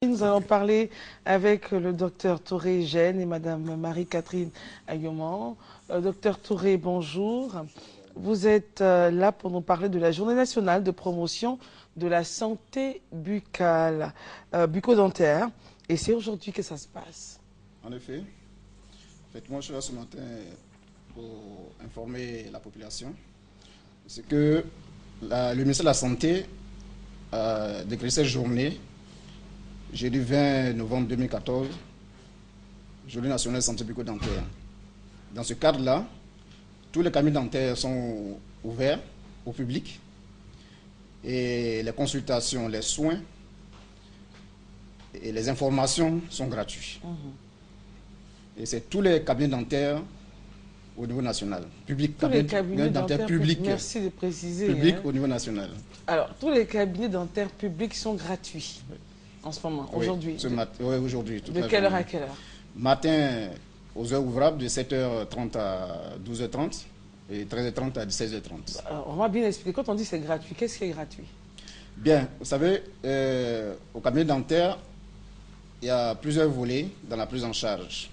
Nous allons parler avec le docteur Touré Gène et madame Marie-Catherine Ayoman. Docteur Touré, bonjour. Vous êtes là pour nous parler de la Journée nationale de promotion de la santé buccale, bucco-dentaire. Et c'est aujourd'hui que ça se passe. En effet. Moi, je suis là ce matin pour informer la population. C'est que le ministère de la Santé a décrété cette journée, jeudi 20 novembre 2014, Journée nationale de santé bucco-dentaire. Dans ce cadre-là, tous les cabinets dentaires sont ouverts au public et les consultations, les soins et les informations sont gratuits. Et c'est tous les cabinets dentaires au niveau national. Tous les cabinets dentaires publics. Merci de préciser. Public au niveau national. Alors, tous les cabinets dentaires publics sont gratuits en ce moment, aujourd'hui. Oui, aujourd'hui. De quelle heure à quelle heure? Matin, aux heures ouvrables, de 7h30 à 12h30 et 13h30 à 16h30. Alors, on va bien expliquer. Quand on dit c'est gratuit, qu'est-ce qui est gratuit? Bien, vous savez, au cabinet dentaire, il y a plusieurs volets dans la prise en charge.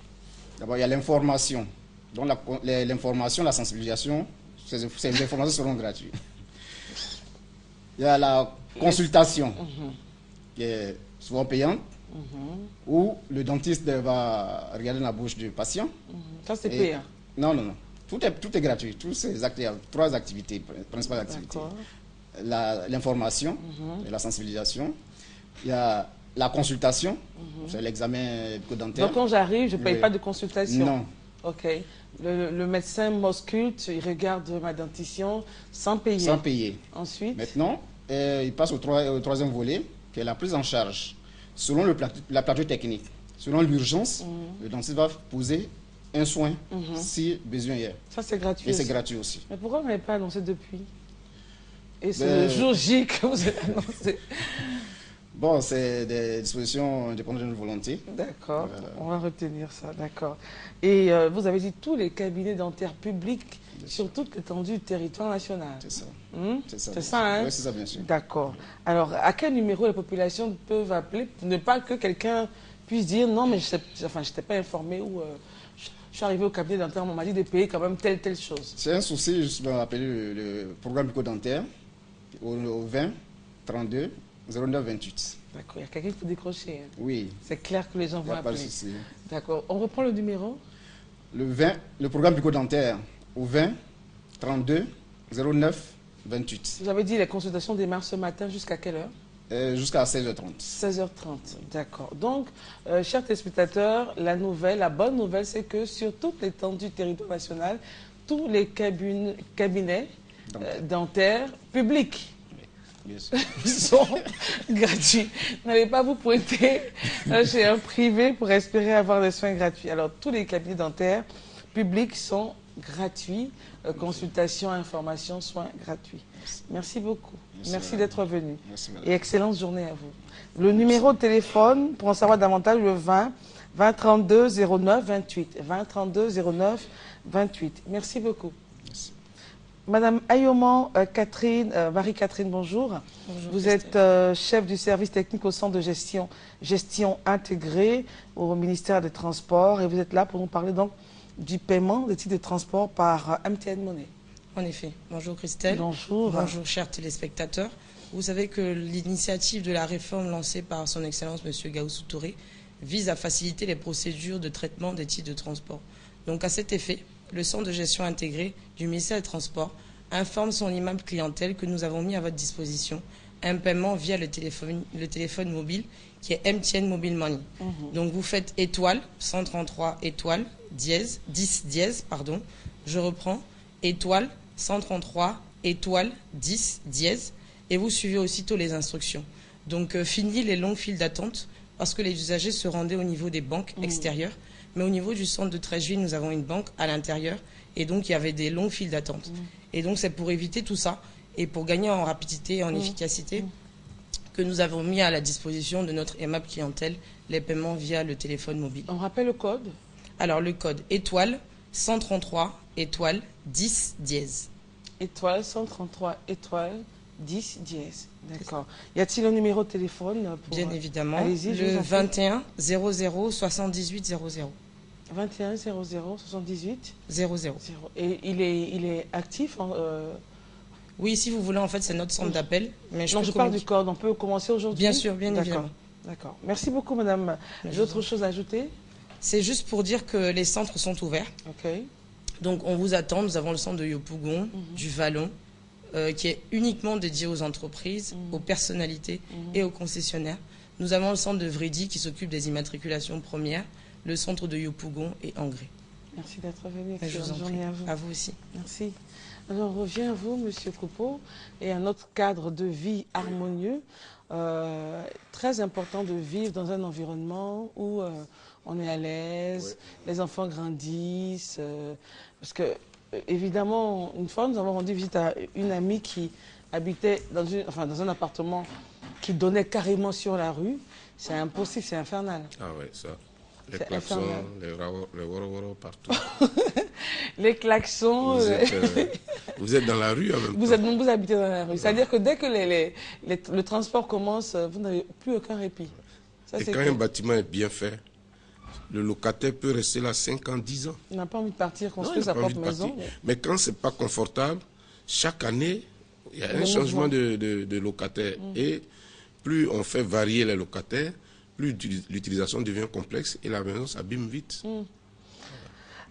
D'abord, il y a l'information. Donc, l'information, la sensibilisation, ces informations seront gratuites. Il y a la consultation, qui est souvent payante, où le dentiste va regarder la bouche du patient. Ça, c'est payant? Non, non, non. Tout est gratuit. Tous ces actes, il y a trois activités, principales activités. L'information et la sensibilisation. Il y a la consultation, c'est l'examen bucco-dentaire. Donc quand j'arrive, je ne paye pas de consultation? Non. Ok. Le médecin m'ausculte, il regarde ma dentition sans payer? Sans payer. Ensuite? Maintenant, il passe au troisième volet, qui est la prise en charge. Selon la plateau technique, selon l'urgence, le dentiste va poser un soin si besoin y a. Ça, c'est gratuit. Et c'est gratuit aussi. Mais pourquoi vous n'avez pas annoncé depuis? Et c'est le jour J que vous avez annoncé. Bon, c'est des dispositions indépendantes de notre volonté. D'accord, on va retenir ça, d'accord. Et vous avez dit tous les cabinets dentaires publics sur toute l'étendue du territoire national. C'est ça. C'est ça, hein? Oui, c'est ça, bien sûr. D'accord. Alors, à quel numéro les populations peuvent appeler pour ne pas que quelqu'un puisse dire non, mais je n'étais pas informé ou je suis arrivé au cabinet dentaire, on m'a dit de payer quand même telle chose. C'est un souci, justement, appelé le programme bucco-dentaire au 20 32 09 28. D'accord, il y a quelqu'un qui peut décrocher. Hein? Oui. C'est clair que les gens vont appeler. Pas de souci. D'accord. On reprend le numéro? Le programme bucco-dentaire au 20 32 09 28. Vous avez dit les consultations démarrent ce matin jusqu'à quelle heure? Jusqu'à 16h30. 16h30, d'accord. Donc, chers téléspectateurs, la bonne nouvelle, c'est que sur toute l'étendue du territoire national, tous les cabinets dentaires publics sont gratuits. N'allez pas vous pointer chez un privé pour espérer avoir des soins gratuits. Alors, tous les cabinets dentaires publics sont gratuits. Consultation, information, soins gratuits. Merci beaucoup. Merci d'être venu. Et excellente journée à vous. Le numéro de téléphone, pour en savoir davantage, le 20 32 09 28. 20 32 09 28. Merci beaucoup. Madame Ayoman, Marie-Catherine, bonjour. Bonjour. Vous êtes chef du service technique au centre de gestion intégrée au ministère des Transports et vous êtes là pour nous parler donc du paiement des titres de transport par MTN Money. En effet. Bonjour Christelle. Bonjour. Bonjour chers téléspectateurs. Vous savez que l'initiative de la réforme lancée par son Excellence M. Gaoussou Touré vise à faciliter les procédures de traitement des titres de transport. Donc à cet effet, le centre de gestion intégré du ministère des Transports informe son immeuble clientèle que nous avons mis à votre disposition un paiement via le téléphone mobile qui est MTN Mobile Money. Donc vous faites étoile 133 étoile 10 dièse, pardon. Je reprends étoile 133 étoile 10 dièse et vous suivez aussitôt les instructions. Donc fini les longues files d'attente parce que les usagers se rendaient au niveau des banques extérieures. Mais au niveau du centre de Treichville, nous avons une banque à l'intérieur et donc il y avait des longues files d'attente. Et donc c'est pour éviter tout ça et pour gagner en rapidité et en efficacité que nous avons mis à la disposition de notre aimable clientèle les paiements via le téléphone mobile. On rappelle le code? Alors le code étoile 133 étoile 10 dièse. Étoile 133 étoile 10 dièse. D'accord. Y a-t-il un numéro de téléphone pour... Bien évidemment. Allez-y, le 21 00 78 00. 21 00 78 00. Et il est actif Oui, si vous voulez, en fait, c'est notre centre d'appel. Mais je parle du code. On peut commencer aujourd'hui? Bien sûr, bien évidemment. D'accord. Merci beaucoup, madame. D'autres choses à ajouter? C'est juste pour dire que les centres sont ouverts. Ok. Donc, on vous attend. Nous avons le centre de Yopougon, du Vallon, qui est uniquement dédié aux entreprises, aux personnalités et aux concessionnaires. Nous avons le centre de Vridi qui s'occupe des immatriculations premières, le centre de Yopougon et Angré. Merci d'être venu. Je vous en prie. À vous aussi. Merci. Alors, on revient à vous, Monsieur Coupeau, et à notre cadre de vie harmonieux. Très important de vivre dans un environnement où on est à l'aise, les enfants grandissent. Parce que, évidemment, une fois, nous avons rendu visite à une amie qui habitait dans un appartement qui donnait carrément sur la rue. C'est impossible, c'est infernal. Ah ouais, ça. Les klaxons, les woro partout. Les klaxons. Vous êtes dans la rue en même temps. Vous habitez dans la rue. C'est-à-dire que dès que le transport commence, vous n'avez plus aucun répit. Ça, et quand un bâtiment est bien fait, le locataire peut rester là 5 ans, 10 ans. Il n'a pas envie de partir, construire sa propre maison. Mais quand ce n'est pas confortable, chaque année, il y a un changement de locataire. Et plus on fait varier les locataires, plus l'utilisation devient complexe et la maison s'abîme vite.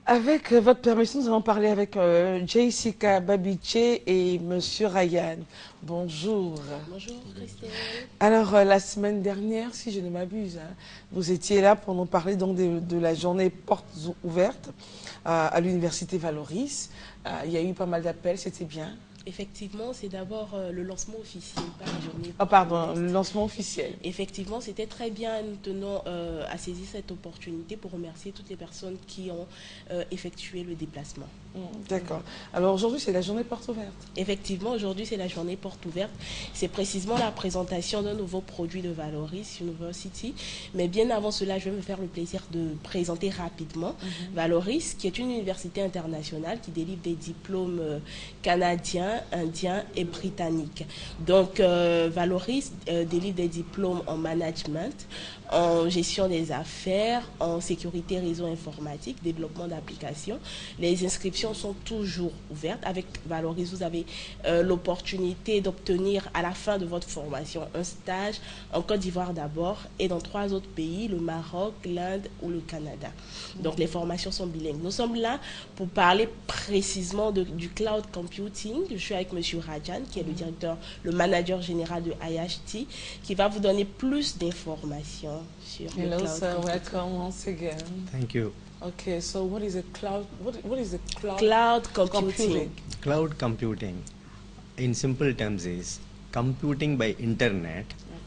Avec votre permission, nous allons parler avec Jessica Babiche et Monsieur Ryan. Bonjour. Bonjour Christelle. Alors, la semaine dernière, si je ne m'abuse, vous étiez là pour nous parler donc de la journée portes ouvertes à l'université Valoris. Il y a eu pas mal d'appels, c'était bien. Effectivement, c'est d'abord le lancement officiel, pas la journée. Ah pardon, le lancement officiel. Effectivement, c'était très bien. Nous tenons à saisir cette opportunité pour remercier toutes les personnes qui ont effectué le déplacement. D'accord. Alors aujourd'hui, c'est la journée porte ouverte. Effectivement, aujourd'hui, c'est la journée porte ouverte. C'est précisément la présentation d'un nouveau produit de Valoris University. Mais bien avant cela, je vais me faire le plaisir de présenter rapidement Valoris, qui est une université internationale qui délivre des diplômes canadiens, indiens et britanniques. Donc, Valoris délivre des diplômes en management, en gestion des affaires, en sécurité réseau informatique, développement d'applications. Les inscriptions sont toujours ouvertes. Avec Valoris, vous avez l'opportunité d'obtenir à la fin de votre formation un stage en Côte d'Ivoire d'abord et dans 3 autres pays, le Maroc, l'Inde ou le Canada. Donc, les formations sont bilingues. Nous sommes là pour parler précisément du cloud computing. Je suis avec M. Rajan, qui est le directeur, le manager général de IHT, qui va vous donner plus d'informations sur le cloud sir, computing. welcome once again. Thank you. Okay, so what is a cloud? What is a Cloud computing. Cloud computing, in simple terms, is computing by internet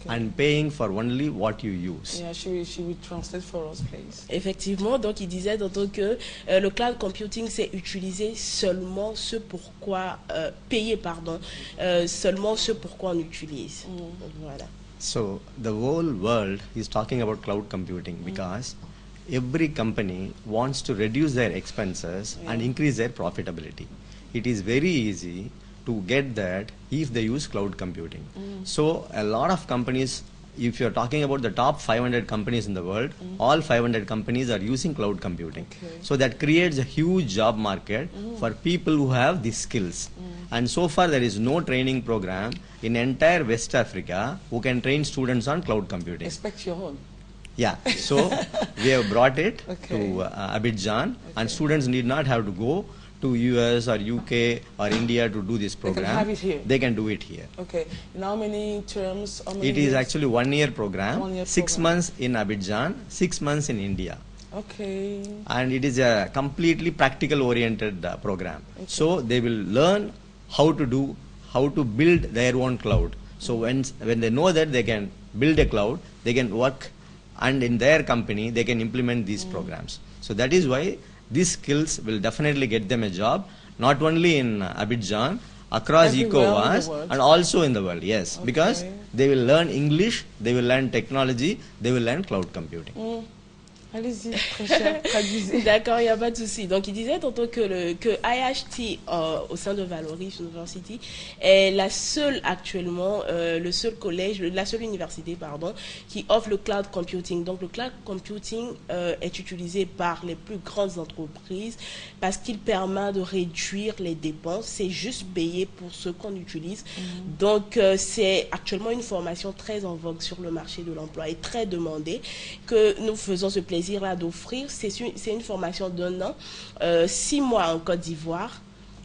and paying for only what you use. Yeah, she will translate for us, please. Effectivement, donc il disait tantôt que le cloud computing, c'est utiliser seulement ce pourquoi, payer, pardon, seulement ce pourquoi on utilise. Voilà. So the whole world is talking about cloud computing because every company wants to reduce their expenses and increase their profitability. It is very easy to get that if they use cloud computing. So a lot of companies, if you're talking about the top 500 companies in the world, all 500 companies are using cloud computing. So that creates a huge job market for people who have these skills. And so far there is no training program in entire West Africa who can train students on cloud computing. Expect your own. Yeah, so we have brought it to Abidjan, and students need not have to go to US or UK or India to do this program. They can have it here. They can do it here. Okay. In how many terms? How many It is years? actually 1 year program, 1 year 6 program. months in Abidjan, 6 months in India. Okay. And it is a completely practical oriented program. So they will learn how to build their own cloud. So when they know that they can build a cloud, they can work, and in their company they can implement these programs. So that is why these skills will definitely get them a job, not only in Abidjan, across Everywhere in the ECOWAS, world. and also in the world, yes. Because they will learn English, they will learn technology, they will learn cloud computing. Allez-y, très cher, traduisez. D'accord, il n'y a pas de souci. Donc, il disait tantôt que IHT, au sein de Valoris University, est la seule actuellement, le seul collège, la seule université, pardon, qui offre le cloud computing. Donc, le cloud computing est utilisé par les plus grandes entreprises parce qu'il permet de réduire les dépenses. C'est juste payé pour ce qu'on utilise. Donc, c'est actuellement une formation très en vogue sur le marché de l'emploi et très demandée que nous faisons ce plaisir là d'offrir. C'est une formation d'1 an, 6 mois en Côte d'Ivoire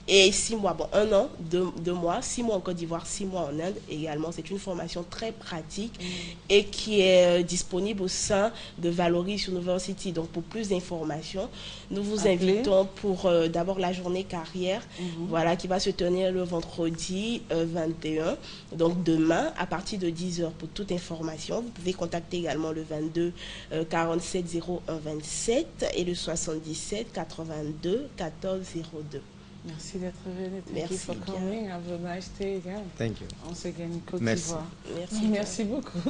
et 6 mois, bon, 1 an, 2 mois, 6 mois en Côte d'Ivoire, 6 mois en Inde également. C'est une formation très pratique et qui est disponible au sein de Valoris University. Donc, pour plus d'informations, nous vous invitons pour d'abord la journée carrière, voilà, qui va se tenir le vendredi 21, donc demain, à partir de 10h pour toute information. Vous pouvez contacter également le 22 47 01 27 et le 77 82 14 02. Merci d'être venu. Merci for bien. coming. Have a nice day again. Thank you. On se gagne Côte Merci. d'Ivoire. Merci. Merci beaucoup.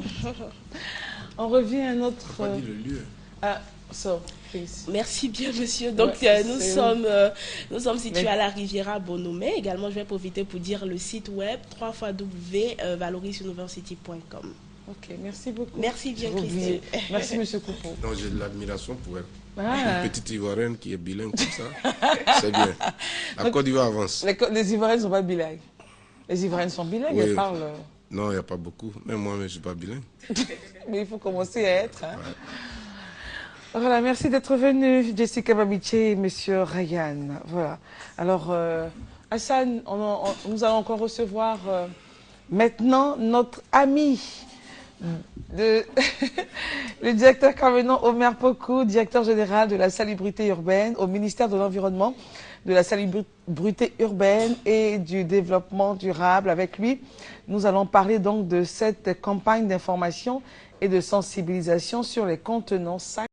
On revient à notre... On n'a pas dit le lieu. So, please. Merci bien, monsieur. Donc, Ouais, nous sommes situés à la Riviera Bonomé. Également, je vais profiter pour dire le site web www.valorisuniversity.com. Ok, merci beaucoup. Merci bien, J'ai oublié. Christine. Merci, monsieur Coupeau. Non, j'ai de l'admiration pour elle. Ah. Une petite Ivoirienne qui est bilingue comme ça, c'est bien. La Côte d'Ivoire avance. Les Ivoiriens ne sont pas bilingues. Les Ivoiriennes sont bilingues, Oui. elles parlent... Non, il n'y a pas beaucoup. Même moi, je ne suis pas bilingue. Mais il faut commencer à être. Hein. Voilà, merci d'être venu, Jessica Babiche et monsieur Ryan. Voilà. Alors, Hassan, nous allons encore recevoir maintenant notre ami, le directeur Carmenon Omer Pokou, directeur général de la salubrité urbaine au ministère de l'Environnement, de la salubrité urbaine et du développement durable. Avec lui, nous allons parler donc de cette campagne d'information et de sensibilisation sur les contenants